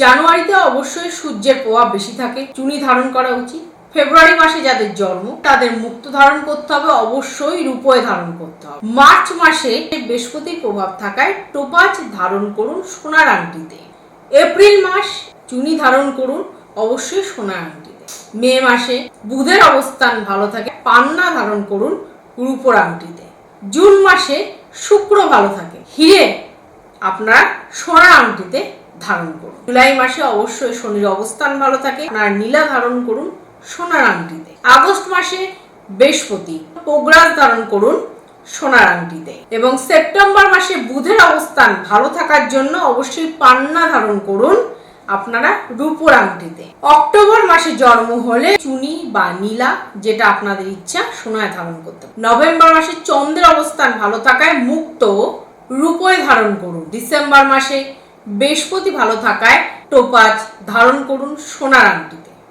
জানুয়ারিতে অবশ্যই সূর্যের প্রভাব বেশি থাকে, চুনি ধারণ করা উচিত। ফেব্রুয়ারি মাসে যাদের জন্ম তাদের মুক্তো ধারণ করতে হবে, অবশ্যই রূপোয় ধারণ করতে হবে। মার্চ মাসে বৃহস্পতির প্রভাব থাকায় টোপাজ ধারণ করুন সোনার আংটিতে। এপ্রিল মাস চুনি ধারণ করুন অবশ্যই সোনার আংটিতে। মে মাসে বুধের অবস্থান ভালো থাকে, পান্না ধারণ করুন রূপোর আংটিতে। জুন মাসে শুক্র ভালো থাকে, হিরে আপনার সোনার আংটিতে ধারণ করুন। জুলাই মাসে অবশ্যই শনির অবস্থান ভালো থাকে, আপনার নীলা ধারণ করুন সোনার আংটিতে। আগস্ট মাসে বৃহস্পতি পোগরাজ ধারণ করুন সোনার আংটিতে। এবং সেপ্টেম্বর মাসে বুধের অবস্থান ভালো থাকার জন্য অবশ্যই পান্না ধারণ করুন আপনারা রূপোর আংটিতে। অক্টোবর মাসে জন্ম হলে চুনি বা নীলা যেটা আপনাদের ইচ্ছা সোনায় ধারণ করতে। নভেম্বর মাসে চন্দ্রের অবস্থান ভালো থাকায় মুক্ত রূপোয় ধারণ করুন। ডিসেম্বর মাসে বৃহস্পতি ভালো থাকায় টোপাজ ধারণ করুন সোনার আংটিতে।